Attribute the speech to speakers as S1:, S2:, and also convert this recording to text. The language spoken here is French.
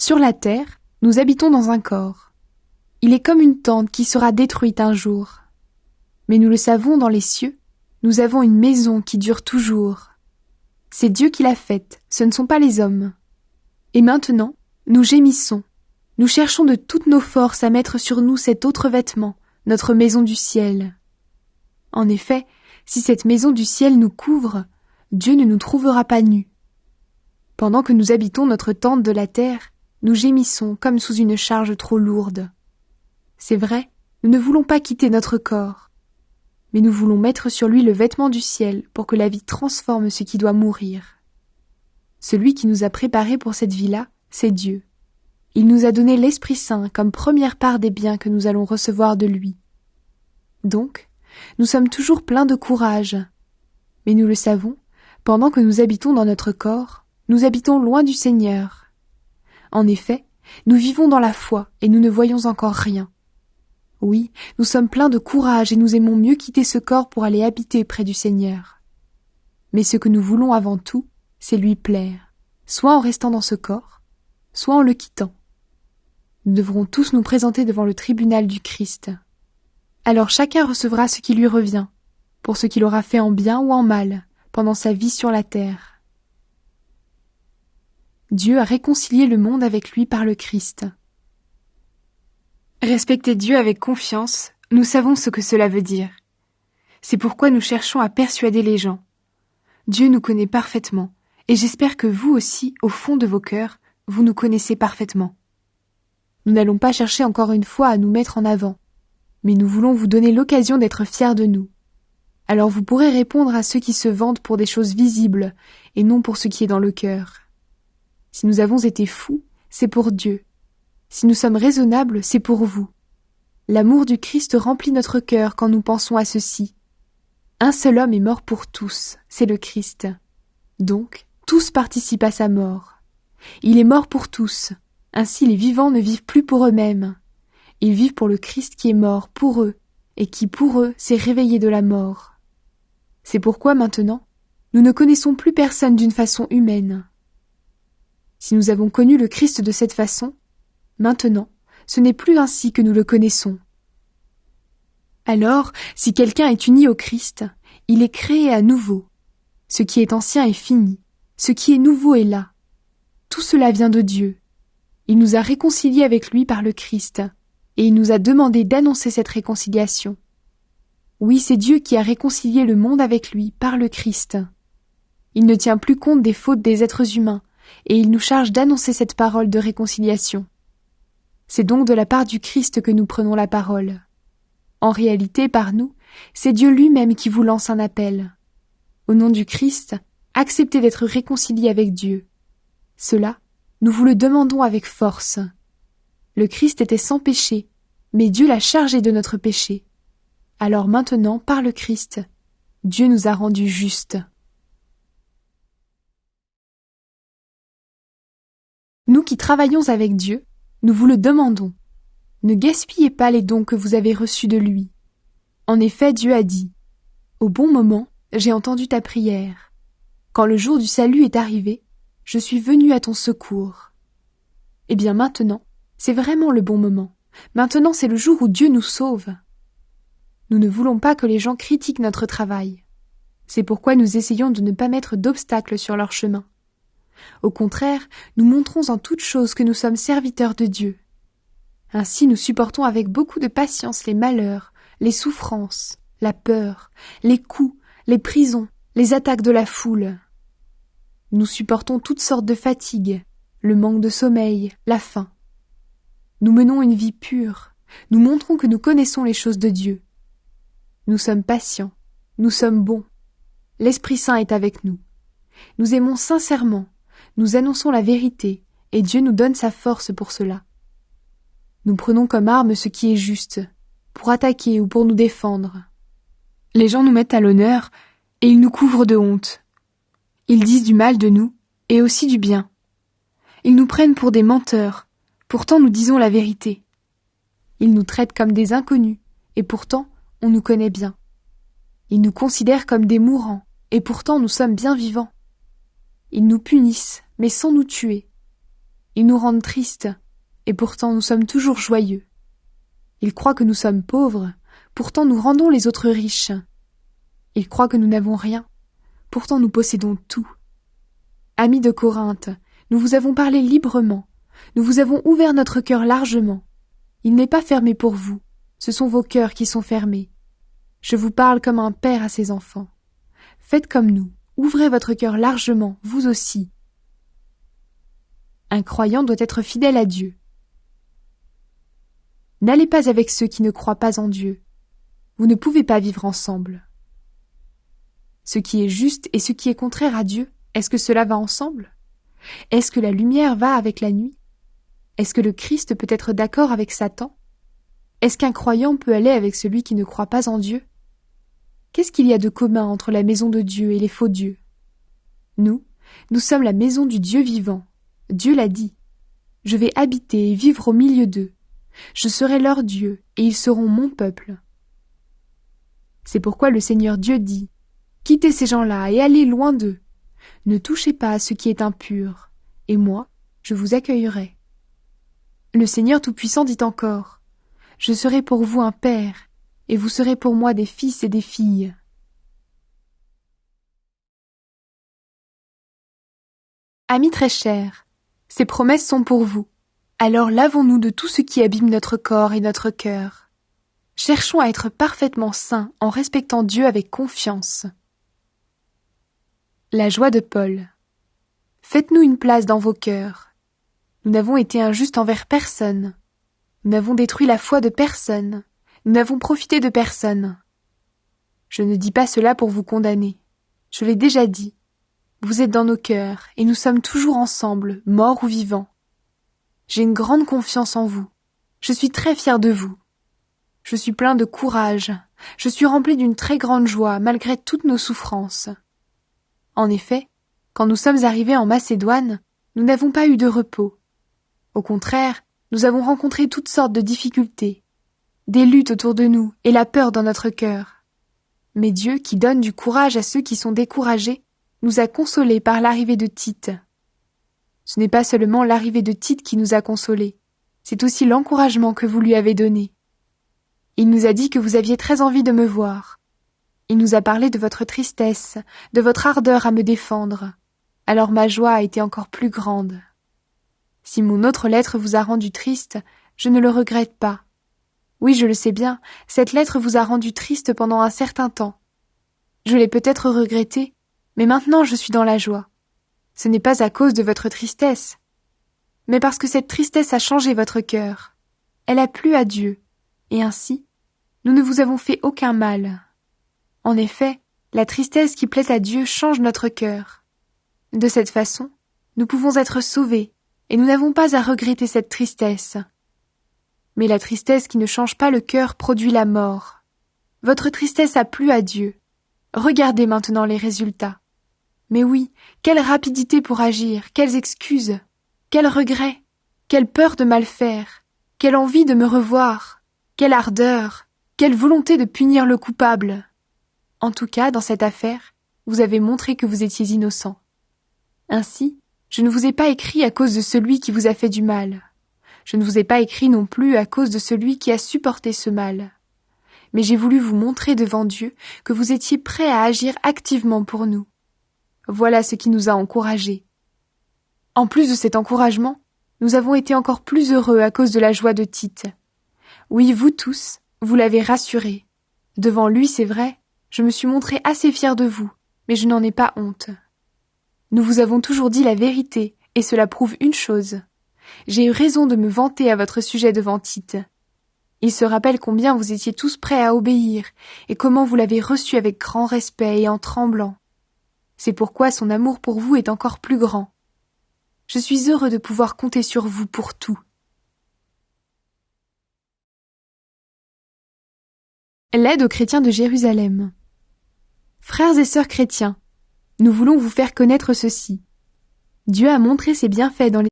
S1: Sur la terre, nous habitons dans un corps. Il est comme une tente qui sera détruite un jour. Mais nous le savons, dans les cieux, nous avons une maison qui dure toujours. C'est Dieu qui l'a faite, ce ne sont pas les hommes. Et maintenant, nous gémissons. Nous cherchons de toutes nos forces à mettre sur nous cet autre vêtement, notre maison du ciel. En effet, si cette maison du ciel nous couvre, Dieu ne nous trouvera pas nus. Pendant que nous habitons notre tente de la terre, nous gémissons comme sous une charge trop lourde. C'est vrai, nous ne voulons pas quitter notre corps, mais nous voulons mettre sur lui le vêtement du ciel pour que la vie transforme ce qui doit mourir. Celui qui nous a préparés pour cette vie-là, c'est Dieu. Il nous a donné l'Esprit Saint comme première part des biens que nous allons recevoir de lui. Donc, nous sommes toujours pleins de courage. Mais nous le savons, pendant que nous habitons dans notre corps, nous habitons loin du Seigneur. En effet, nous vivons dans la foi et nous ne voyons encore rien. Oui, nous sommes pleins de courage et nous aimons mieux quitter ce corps pour aller habiter près du Seigneur. Mais ce que nous voulons avant tout, c'est lui plaire, soit en restant dans ce corps, soit en le quittant. Nous devrons tous nous présenter devant le tribunal du Christ. Alors chacun recevra ce qui lui revient, pour ce qu'il aura fait en bien ou en mal, pendant sa vie sur la terre. Dieu a réconcilié le monde avec lui par le Christ. Respecter Dieu avec confiance, nous savons ce que cela veut dire. C'est pourquoi nous cherchons à persuader les gens. Dieu nous connaît parfaitement, et j'espère que vous aussi, au fond de vos cœurs, vous nous connaissez parfaitement. Nous n'allons pas chercher encore une fois à nous mettre en avant, mais nous voulons vous donner l'occasion d'être fiers de nous. Alors vous pourrez répondre à ceux qui se vantent pour des choses visibles, et non pour ce qui est dans le cœur. Si nous avons été fous, c'est pour Dieu. Si nous sommes raisonnables, c'est pour vous. L'amour du Christ remplit notre cœur quand nous pensons à ceci. Un seul homme est mort pour tous, c'est le Christ. Donc, tous participent à sa mort. Il est mort pour tous. Ainsi les vivants ne vivent plus pour eux-mêmes. Ils vivent pour le Christ qui est mort pour eux, et qui pour eux s'est réveillé de la mort. C'est pourquoi maintenant, nous ne connaissons plus personne d'une façon humaine. Si nous avons connu le Christ de cette façon, maintenant, ce n'est plus ainsi que nous le connaissons. Alors, si quelqu'un est uni au Christ, il est créé à nouveau. Ce qui est ancien est fini, ce qui est nouveau est là. Tout cela vient de Dieu. Il nous a réconciliés avec lui par le Christ, et il nous a demandé d'annoncer cette réconciliation. Oui, c'est Dieu qui a réconcilié le monde avec lui par le Christ. Il ne tient plus compte des fautes des êtres humains, et il nous charge d'annoncer cette parole de réconciliation. C'est donc de la part du Christ que nous prenons la parole. En réalité, par nous, c'est Dieu lui-même qui vous lance un appel. Au nom du Christ, acceptez d'être réconciliés avec Dieu. Cela, nous vous le demandons avec force. Le Christ était sans péché, mais Dieu l'a chargé de notre péché. Alors maintenant, par le Christ, Dieu nous a rendus justes. Nous qui travaillons avec Dieu, nous vous le demandons. Ne gaspillez pas les dons que vous avez reçus de lui. En effet, Dieu a dit « Au bon moment, j'ai entendu ta prière. Quand le jour du salut est arrivé, je suis venu à ton secours. » Eh bien maintenant, c'est vraiment le bon moment. Maintenant, c'est le jour où Dieu nous sauve. Nous ne voulons pas que les gens critiquent notre travail. C'est pourquoi nous essayons de ne pas mettre d'obstacles sur leur chemin. Au contraire, nous montrons en toute chose que nous sommes serviteurs de Dieu. Ainsi, nous supportons avec beaucoup de patience les malheurs, les souffrances, la peur, les coups, les prisons, les attaques de la foule. Nous supportons toutes sortes de fatigues, le manque de sommeil, la faim. Nous menons une vie pure, nous montrons que nous connaissons les choses de Dieu. Nous sommes patients, nous sommes bons. L'Esprit Saint est avec nous. Nous aimons sincèrement, nous annonçons la vérité, et Dieu nous donne sa force pour cela. Nous prenons comme arme ce qui est juste, pour attaquer ou pour nous défendre. Les gens nous mettent à l'honneur, et ils nous couvrent de honte. Ils disent du mal de nous, et aussi du bien. Ils nous prennent pour des menteurs, pourtant nous disons la vérité. Ils nous traitent comme des inconnus, et pourtant on nous connaît bien. Ils nous considèrent comme des mourants, et pourtant nous sommes bien vivants. Ils nous punissent, mais sans nous tuer. Ils nous rendent tristes, et pourtant nous sommes toujours joyeux. Ils croient que nous sommes pauvres, pourtant nous rendons les autres riches. Ils croient que nous n'avons rien, pourtant nous possédons tout. Amis de Corinthe, nous vous avons parlé librement, nous vous avons ouvert notre cœur largement. Il n'est pas fermé pour vous, ce sont vos cœurs qui sont fermés. Je vous parle comme un père à ses enfants. Faites comme nous, ouvrez votre cœur largement, vous aussi. Un croyant doit être fidèle à Dieu. N'allez pas avec ceux qui ne croient pas en Dieu. Vous ne pouvez pas vivre ensemble. Ce qui est juste et ce qui est contraire à Dieu, est-ce que cela va ensemble? Est-ce que la lumière va avec la nuit? Est-ce que le Christ peut être d'accord avec Satan? Est-ce qu'un croyant peut aller avec celui qui ne croit pas en Dieu? Qu'est-ce qu'il y a de commun entre la maison de Dieu et les faux dieux? Nous sommes la maison du Dieu vivant. Dieu l'a dit. Je vais habiter et vivre au milieu d'eux. Je serai leur Dieu, et ils seront mon peuple. C'est pourquoi le Seigneur Dieu dit, « Quittez ces gens-là et allez loin d'eux. Ne touchez pas à ce qui est impur, et moi, je vous accueillerai. » Le Seigneur Tout-Puissant dit encore, « Je serai pour vous un père, et vous serez pour moi des fils et des filles. » Amis très chers, ces promesses sont pour vous. Alors lavons-nous de tout ce qui abîme notre corps et notre cœur. Cherchons à être parfaitement saints en respectant Dieu avec confiance. La joie de Paul. Faites-nous une place dans vos cœurs. Nous n'avons été injustes envers personne. Nous n'avons détruit la foi de personne. Nous n'avons profité de personne. Je ne dis pas cela pour vous condamner. Je l'ai déjà dit. Vous êtes dans nos cœurs et nous sommes toujours ensemble, morts ou vivants. J'ai une grande confiance en vous. Je suis très fier de vous. Je suis plein de courage. Je suis rempli d'une très grande joie malgré toutes nos souffrances. En effet, quand nous sommes arrivés en Macédoine, nous n'avons pas eu de repos. Au contraire, nous avons rencontré toutes sortes de difficultés, des luttes autour de nous et la peur dans notre cœur. Mais Dieu, qui donne du courage à ceux qui sont découragés, nous a consolés par l'arrivée de Tite. Ce n'est pas seulement l'arrivée de Tite qui nous a consolés, c'est aussi l'encouragement que vous lui avez donné. Il nous a dit que vous aviez très envie de me voir. Il nous a parlé de votre tristesse, de votre ardeur à me défendre. Alors ma joie a été encore plus grande. Si mon autre lettre vous a rendu triste, je ne le regrette pas. Oui, je le sais bien, cette lettre vous a rendu triste pendant un certain temps. Je l'ai peut-être regretté, mais maintenant je suis dans la joie. Ce n'est pas à cause de votre tristesse, mais parce que cette tristesse a changé votre cœur. Elle a plu à Dieu, et ainsi, nous ne vous avons fait aucun mal. En effet, la tristesse qui plaît à Dieu change notre cœur. De cette façon, nous pouvons être sauvés, et nous n'avons pas à regretter cette tristesse. Mais la tristesse qui ne change pas le cœur produit la mort. Votre tristesse a plu à Dieu. Regardez maintenant les résultats. Mais oui, quelle rapidité pour agir, quelles excuses, quels regrets, quelle peur de mal faire, quelle envie de me revoir, quelle ardeur, quelle volonté de punir le coupable. En tout cas, dans cette affaire, vous avez montré que vous étiez innocent. Ainsi, je ne vous ai pas écrit à cause de celui qui vous a fait du mal. Je ne vous ai pas écrit non plus à cause de celui qui a supporté ce mal. Mais j'ai voulu vous montrer devant Dieu que vous étiez prêts à agir activement pour nous. Voilà ce qui nous a encouragés. En plus de cet encouragement, nous avons été encore plus heureux à cause de la joie de Tite. Oui, vous tous, vous l'avez rassuré. Devant lui, c'est vrai, je me suis montré assez fier de vous, mais je n'en ai pas honte. Nous vous avons toujours dit la vérité, et cela prouve une chose. J'ai eu raison de me vanter à votre sujet devant Tite. Il se rappelle combien vous étiez tous prêts à obéir, et comment vous l'avez reçu avec grand respect et en tremblant. C'est pourquoi son amour pour vous est encore plus grand. Je suis heureux de pouvoir compter sur vous pour tout. L'aide aux chrétiens de Jérusalem. Frères et sœurs chrétiens, nous voulons vous faire connaître ceci. Dieu a montré ses bienfaits dans les